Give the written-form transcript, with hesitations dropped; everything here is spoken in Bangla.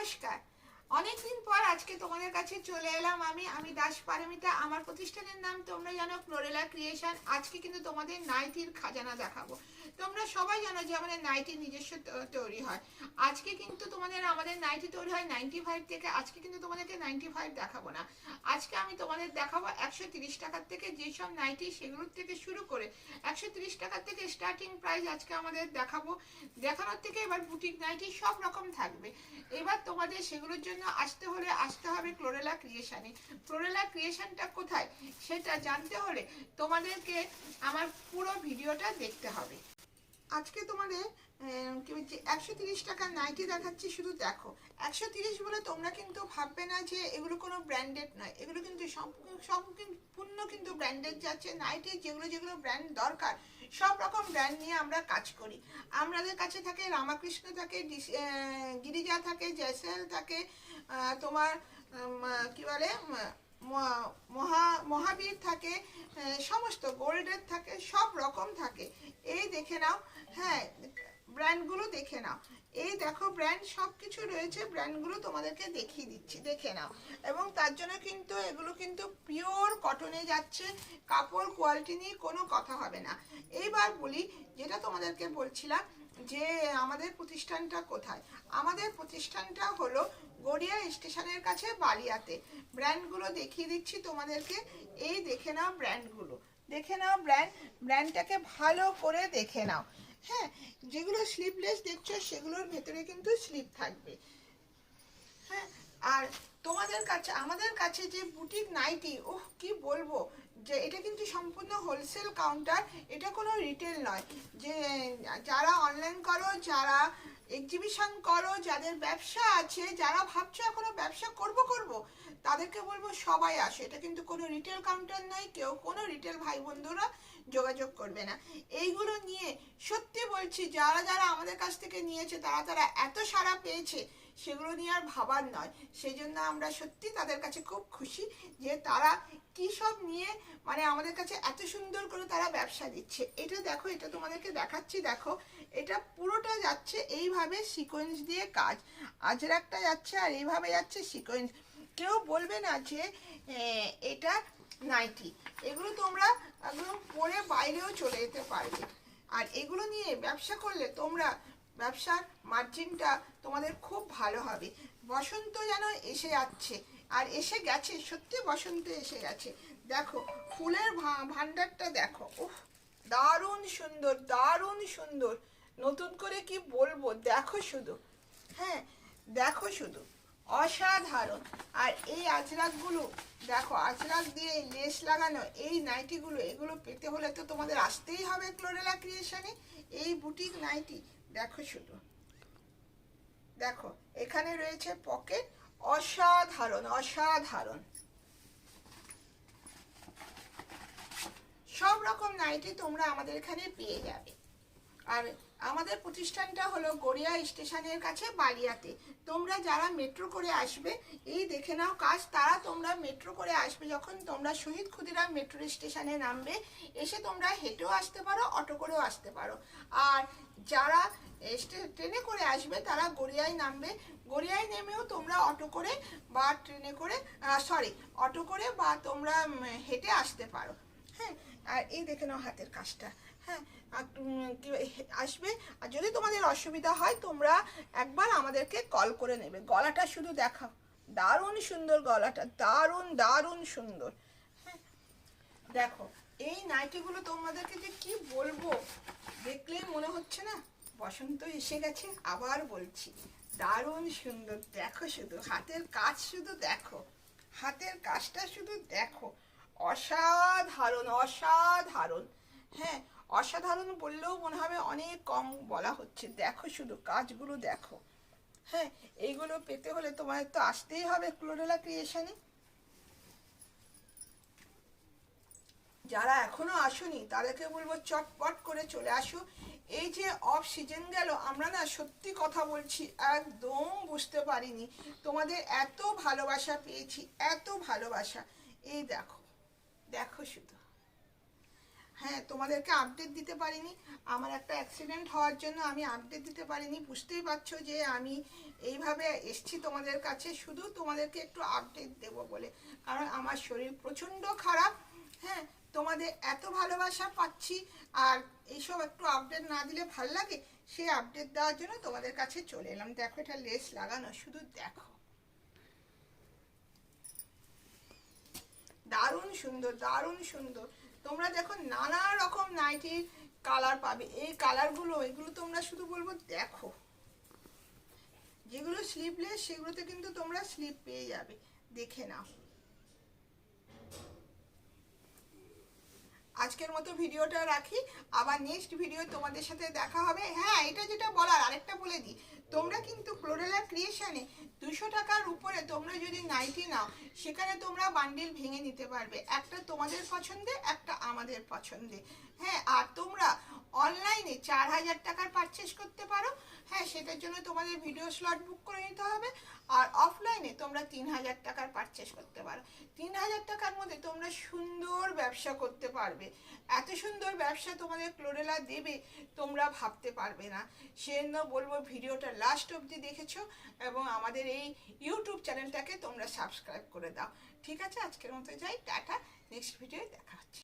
নমস্কার। অনেকদিন পর আজকে তোমাদের কাছে চলে এলাম আমি দাস পারমিতা। আমার প্রতিষ্ঠানের নাম তোমরা জানো, ফ্লোরেলা ক্রিয়েশন। আজকে কিন্তু তোমাদের নাইটির খাজানা দেখাবো। তোমরা সবাই জানো যে আমাদের নাইটি নিজস্ব তৈরি হয়। আজকে কিন্তু আমাদের নাইটি তৈরি হয় 95 থেকে। আজকে কিন্তু তোমাদেরকে 95 দেখাবো না। আজকে আমি তোমাদের দেখাবো 130 টাকার থেকে যেসব নাইটি, সেগুলোর থেকে শুরু করে 130 টাকার থেকে স্টার্টিং প্রাইস আজকে আমাদের দেখাবো। দেখানোর থেকে এবার বুটিক নাইটি সব রকম থাকবে। এবার তোমাদের সেগুলোর জন্য আসতে হবে ফ্লোরেলা ক্রিয়েশনে। ফ্লোরেলা ক্রিয়েশনটা কোথায় সেটা জানতে হলে তোমাদেরকে আমার পুরো ভিডিওটা দেখতে হবে। আজকে তোমাদের কি বলছি 130 টাকার নাইটি দেখাচ্ছি, শুধু দেখো। 130 বলে তোমরা কিন্তু ভাববে না যে এগুলো কোনো ব্র্যান্ডেড নয়, এগুলো কিন্তু সম্পূর্ণ কিন্তু ব্র্যান্ডেড যাচ্ছে। নাইটি যেগুলো যেগুলো ব্র্যান্ড দরকার সব রকম ব্র্যান্ড নিয়ে আমরা কাজ করি। আমাদের কাছে থাকে রামাকৃষ্ণ, থাকে গিরিজা, থাকে জয়সেল, থাকে তোমার কি বলে মহাবীর, থাকে সমস্ত গোল্ডের, থাকে সব রকম থাকে। এই দেখে নাও, হ্যাঁ ব্র্যান্ডগুলো দেখে নাও। এই দেখো ব্র্যান্ড সব কিছু রয়েছে, ব্র্যান্ডগুলো তোমাদেরকে দেখিয়ে দিচ্ছি, দেখে নাও। এবং তার জন্য কিন্তু এগুলো কিন্তু পিওর কটনে যাচ্ছে, কাপড় কোয়ালিটি নিয়ে কোনো কথা হবে না। এইবার বলি, যেটা তোমাদেরকে বলছিলাম যে আমাদের প্রতিষ্ঠানটা কোথায়। আমাদের প্রতিষ্ঠানটা হলো গড়িয়া স্টেশনের কাছে, বালিয়াতে। ব্র্যান্ডগুলো দেখিয়ে দিচ্ছি তোমাদেরকে। এই দেখে নাও ব্র্যান্ডগুলো, দেখে নাও ব্র্যান্ডটাকে ভালো করে দেখে নাও। হ্যাঁ, যেগুলো স্লিভলেস দেখছো সেগুলোর ভেতরে কিন্তু স্লিভ থাকবে। হ্যাঁ, আর তোমাদের কাছে আমাদের কাছে যে বুটিক নাইটি, কি বলবো, যে এটা কিন্তু সম্পূর্ণ হোলসেল কাউন্টার, এটা কোনো রিটেল নয়। যে যারা অনলাইন করো, যারা এক্সিবিশন করো, যাদের ব্যবসা আছে, যারা ভাবছো এখনো ব্যবসা করব তাদেরকে বলবো সবাই আসে। এটা কিন্তু কোনো রিটেল কাউন্টার নয়, কেউ কোনো রিটেল ভাই বন্ধুরা যোগাযোগ করবে না এইগুলো নিয়ে। সত্যি বলছি, যারা যারা আমাদের কাছ থেকে নিয়েছে তারা এত সাড়া পেয়েছে, সেগুলো নিয়ে আর ভাবার নয়। সেই জন্য আমরা সত্যি তাদের কাছে খুব খুশি যে তারা কী সব নিয়ে মানে আমাদের কাছে এত সুন্দর করে তারা ব্যবসা দিচ্ছে। এটা দেখো, এটা তোমাদেরকে দেখাচ্ছি, দেখো এটা পুরোটা যাচ্ছে এইভাবে সিকোয়েন্স দিয়ে কাজ। আজরাকটা যাচ্ছে আর এইভাবে যাচ্ছে সিকোয়েন্স। কেউ বলবে না যে এটা নাইটি। এগুলো তোমরা একদম পরে বাইরেও চলে যেতে পারবে। আর এগুলো নিয়ে ব্যবসা করলে তোমরা ব্যবসার মার্জিনটা তোমাদের খুব ভালো হবে। বসন্ত যেন এসে যাচ্ছে, আর এসে গেছে, সত্যি বসন্ত এসে গেছে। দেখো ফুলের ভান্ডারটা দেখো, দারুণ সুন্দর, দারুণ সুন্দর। নতুন করে কি বলবো, দেখো শুধু, হ্যাঁ দেখো শুধু, অসাধারণ। আর এই আজরাকগুলো দেখো, আজরাক দিয়ে লেস লাগানো এই নাইটিগুলো, এগুলো পেতে হলে তো তোমাদের আসতেই হবে ফ্লোরেলা ক্রিয়েশনে। এই বুটিক নাইটি দেখো শুধু, দেখো এখানে রয়েছে পকেট, অসাধারণ অসাধারণ। সব রকম নাইটি তোমরা আমাদের এখানে পেয়ে যাবে। আর আমাদের প্রতিষ্ঠানটা হলো গড়িয়া স্টেশনের কাছে, বালিয়াতে। তোমরা যারা মেট্রো করে আসবে, এই দেখে নাও কাজ, তারা তোমরা মেট্রো করে আসবে যখন, তোমরা শহীদ ক্ষুদিরাম মেট্রো স্টেশনে নামবে। এসে তোমরা হেঁটেও আসতে পারো, অটো করেও আসতে পারো। আর যারা ট্রেনে করে আসবে তারা গড়িয়ায় নামবে। গড়িয়ায় নেমেও তোমরা অটো করে বা ট্রেনে করে অটো করে বা তোমরা হেঁটে আসতে পারো। হ্যাঁ, আর এই দেখে নাও হাতের কাজটা। হ্যাঁ, আসবে। আর যদি তোমাদের অসুবিধা হয় তোমরা একবার আমাদেরকে কল করে নেবে। গলাটা শুধু দেখাও, দারুণ সুন্দর গলাটা, দারুণ দারুণ সুন্দর। হ্যাঁ, দেখো এই নাইটিগুলো তোমাদেরকে যে কি বলবো, দেখলেই মনে হচ্ছে না বসন্ত এসে গেছে। আবার বলছি, দারুণ সুন্দর। দেখো শুধু হাতের কাজ, শুধু দেখো হাতের কাজটা, শুধু দেখো, অসাধারণ অসাধারণ। হ্যাঁ, অসাধারণ বললেও মনে হবে অনেক কম বলা হচ্ছে। দেখো শুধু কাজগুলো দেখো। হ্যাঁ, এইগুলো পেতে হলে তোমাদের তো আসতেই হবে ফ্লোরেলা ক্রিয়েশনে। যারা এখনো আসোনি তাদেরকে বলবো চটপট করে চলে আসো। এই যে অফ সিজন গেল, আমরা না সত্যি কথা বলছি একদম বুঝতে পারিনি তোমাদের এত ভালোবাসা পেয়েছি, এত ভালোবাসা। এই দেখো, দেখো শুধু, হ্যাঁ, তোমাদেরকে আপডেট দিতে পারিনি। আমার একটা অ্যাক্সিডেন্ট হওয়ার জন্য আমি আপডেট দিতে পারিনি। বুঝতেই পারছো যে আমি এইভাবে এসছি তোমাদের কাছে শুধু তোমাদেরকে একটু আপডেট দেবো বলে, কারণ আমার শরীর প্রচণ্ড খারাপ। হ্যাঁ, তোমাদের এত ভালোবাসা পাচ্ছি, আর এইসব একটু আপডেট না দিলে ভাল লাগে। সেই আপডেট দেওয়ার জন্য তোমাদের কাছে চলে এলাম। দেখো, এটা লেস লাগানো, শুধু দেখো, দারুণ সুন্দর, দারুণ সুন্দর। তোমরা দেখো নানা রকম নাইটির কালার পাবে। এই কালারগুলো, এগুলো তোমরা শুধু বলবো দেখো। যেগুলো স্লিভলেস সেগুলোতে কিন্তু তোমরা স্লিভ পেয়ে যাবে, দেখে নাও। আজকের মতো ভিডিওটা রাখি, আবার নেক্সট ভিডিও তোমাদের সাথে দেখা হবে। হ্যাঁ, এটা যেটা বলার, আরেকটা বলে দিই, তোমরা কিন্তু ফ্লোরেলা ক্রিয়েশনে 200 টাকার উপরে তোমরা যদি নাইটি নাও, সেখানে তোমরা বান্ডিল ভেঙে নিতে পারবে, একটা তোমাদের পছন্দে, একটা আমাদের পছন্দে। হ্যাঁ, আর তোমরা অনলাইনে 4000 টাকার পারচেস করতে পারো। হ্যাঁ, সেটার জন্য তোমাদের ভিডিও স্লট বুক করে নিতে হবে। আর অফলাইনে তোমরা 3000 টাকার পারচেস করতে পারো। 3000 টাকার মধ্যে তোমরা সুন্দর ব্যবসা করতে পারবে। এত সুন্দর ব্যবসা তোমাদের ফ্লোরেলা দেবে, তোমরা ভাবতে পারবে না। সেজন্য বলবো ভিডিওটা লাস্ট অবধি দেখেছো, এবং আমাদের এই ইউটিউব চ্যানেলটাকে তোমরা সাবস্ক্রাইব করে দাও। ঠিক আছে, আজকের মতো যাই, টাটা। নেক্সট ভিডিওয় দেখা হচ্ছে।